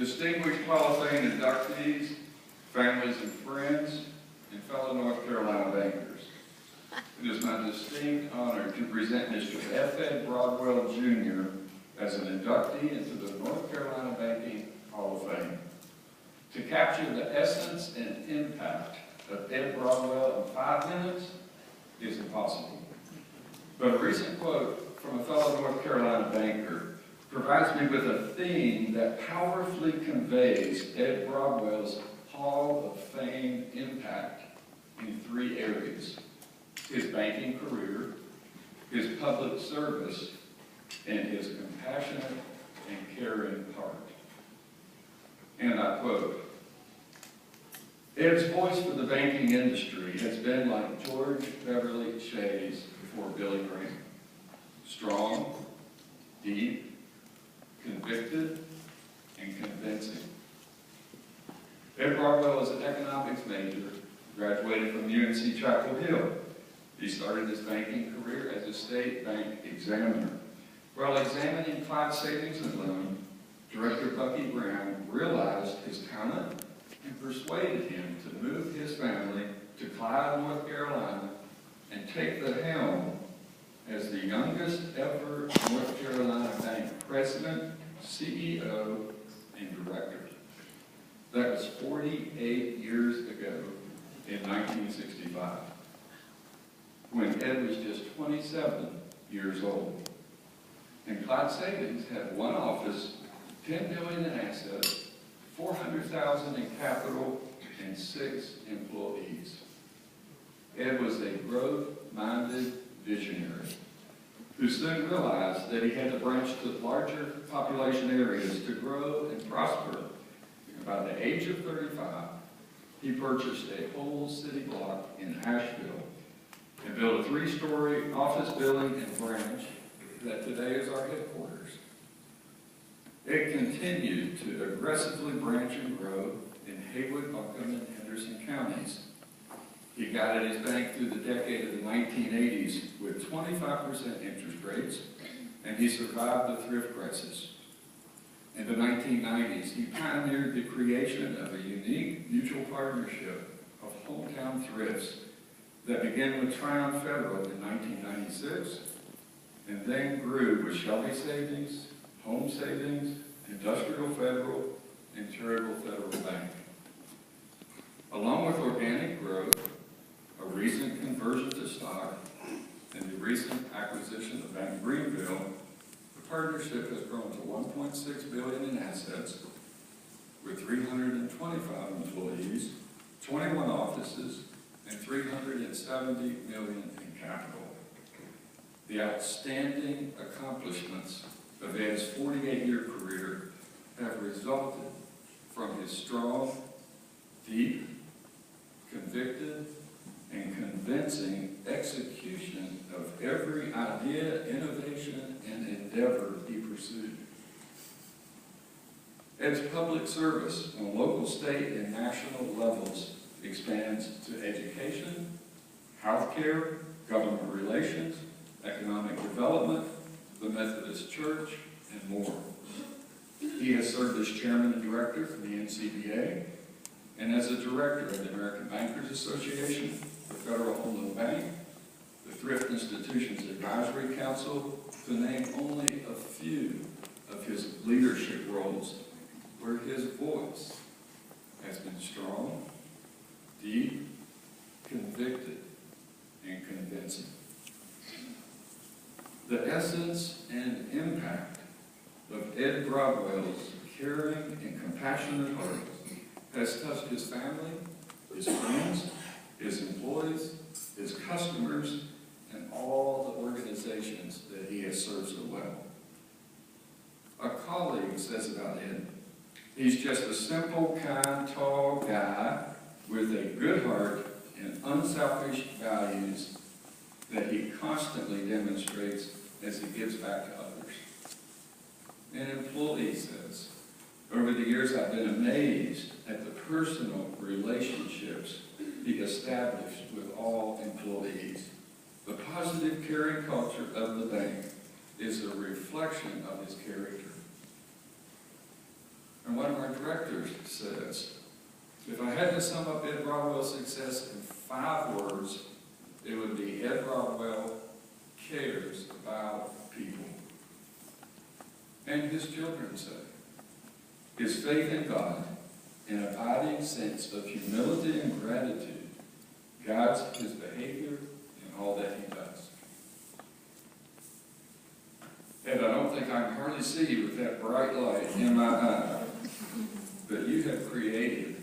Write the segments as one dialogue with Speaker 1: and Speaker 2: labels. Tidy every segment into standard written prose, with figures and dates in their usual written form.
Speaker 1: Distinguished Hall of Fame inductees, families and friends, and fellow North Carolina bankers. It is my distinct honor to present Mr. F. Ed Broadwell, Jr. as an inductee into the North Carolina Banking Hall of Fame. To capture the essence and impact of Ed Broadwell in 5 minutes is impossible. But a recent quote from a fellow North Carolina banker provides me with a theme that powerfully conveys Ed Broadwell's Hall of Fame impact in 3 areas: his banking career, his public service, and his compassionate and caring heart. And I quote, "Ed's voice for the banking industry has been like George Beverly Shay's before Billy Graham. Strong, deep, convicted, and convincing. Ed Broadwell is an economics major, graduated from UNC Chapel Hill. He started his banking career as a state bank examiner. While examining Clyde Savings and Loan, Director Bucky Brown realized his talent and persuaded him to move his family to Clyde, North Carolina, and take the helm as the youngest ever North Carolina bank president, CEO, and director. That was 48 years ago in 1965, when Ed was just 27 years old. And Clyde Savings had 1 office, $10 million in assets, $400,000 in capital, and 6 employees. Ed was a growth-minded visionary who soon realized that he had to branch to larger population areas to grow and prosper. By the age of 35, he purchased a whole city block in Asheville and built a 3-story office building and branch that today is our headquarters. It continued to aggressively branch and grow in Haywood, Buncombe, and Henderson counties. He guided his bank through the decade of the 1980s with 25% interest rates, and he survived the thrift crisis. In the 1990s, he pioneered the creation of a unique mutual partnership of hometown thrifts that began with Triumph Federal in 1996, and then grew with Shelby Savings, Home Savings, Industrial Federal, and Charitable Federal Bank. Along with organic growth, a recent conversion to stock, and the recent acquisition of Bank Greenville, the partnership has grown to $1.6 billion in assets with 325 employees, 21 offices, and $370 million in capital. The outstanding accomplishments of Ed's 48-year career have resulted from his strong, deep, convicted, and convincing execution of every idea, innovation, and endeavor he pursued. Ed's public service on local, state, and national levels expands to education, healthcare, government relations, economic development, the Methodist Church, and more. He has served as chairman and director for the NCBA and as a director of the American Bankers Association, the Federal Home Loan Bank, the Thrift Institutions Advisory Council, to name only a few of his leadership roles where his voice has been strong, deep, convicted, and convincing. The essence and impact of Ed Broadwell's caring and compassionate heart has touched his family, his friends, his employees, his customers, and all the organizations that he has served so well. A colleague says about Ed, he's just a simple, kind, tall guy with a good heart and unselfish values that he constantly demonstrates as he gives back to others. An employee says, over the years I've been amazed at the personal relationships he established with all employees. The positive, caring culture of the bank is a reflection of his character. And one of our directors says, if I had to sum up Ed Broadwell's success in 5 words, it would be Ed Broadwell cares about people. And his children say, his faith in God and abiding sense of humility and gratitude guides his behavior in all that he does. And I don't think I can hardly see with that bright light in my eye, but you have created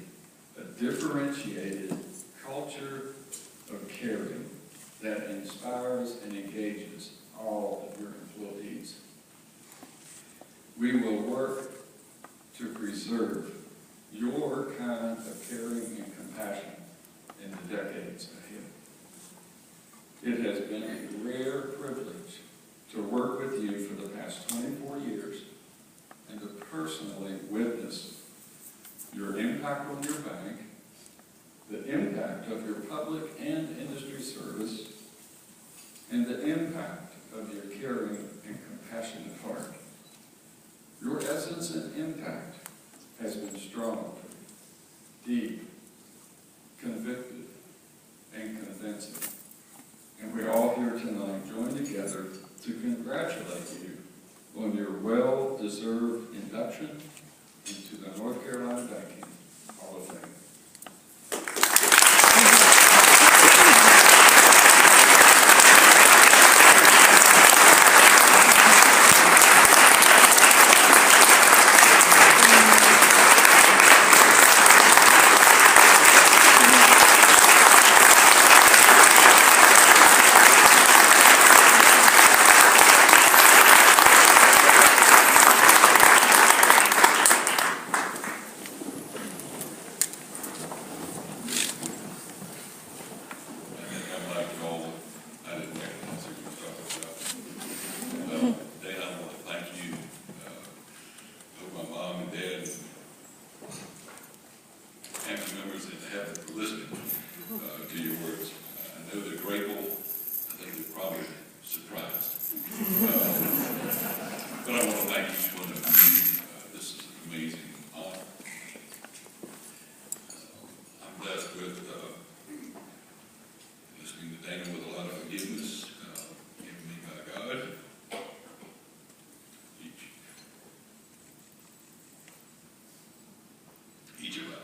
Speaker 1: a differentiated culture of caring that inspires and engages all of your employees. We will work to preserve your kind of caring and compassion in the decades ahead. It has been a rare privilege to work with you for the past 24 years and to personally witness your impact on your bank, the impact of your public and industry service, and the impact of your caring and compassionate heart. Your essence and impact has been strong, deep, convicted, and convincing. And we all here tonight join together to congratulate you on your well-deserved induction into the North Carolina Banking Hall of Fame.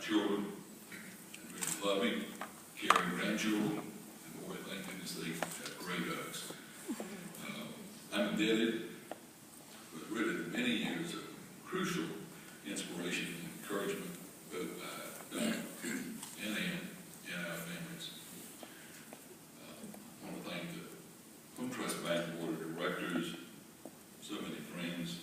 Speaker 1: Children, and very loving, caring grandchildren, and boy, thank goodness they have great hugs. I'm indebted for really the many years of crucial inspiration and encouragement, both by Don and Ann and our families. I want to thank the Home Trust Bank Board of Directors, so many friends,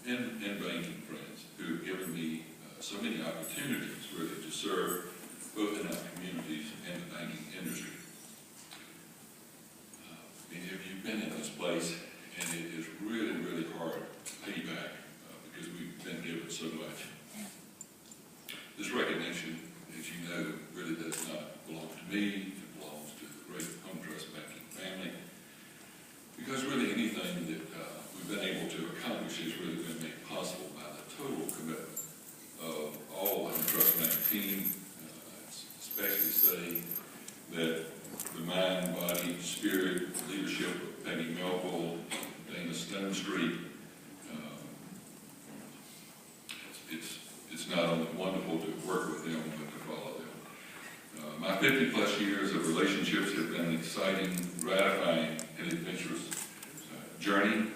Speaker 1: and banking friends who have given me so many opportunities really to serve both in our communities and the banking industry. Many of you have been in this place, and it is really, really hard to pay back because we've been given so much. This recognition, as you know, really does not belong to me. It belongs to the great Home Trust banking family, because really anything that we've been able to accomplish has really been made possible by the total commitment of all the Home Trust Bank team, especially say that the mind, body, spirit, leadership of Peggy Melville, Dana Stone Street, it's not only wonderful to work with them, but to follow them. My 50+ years of relationships have been an exciting, gratifying, and adventurous journey.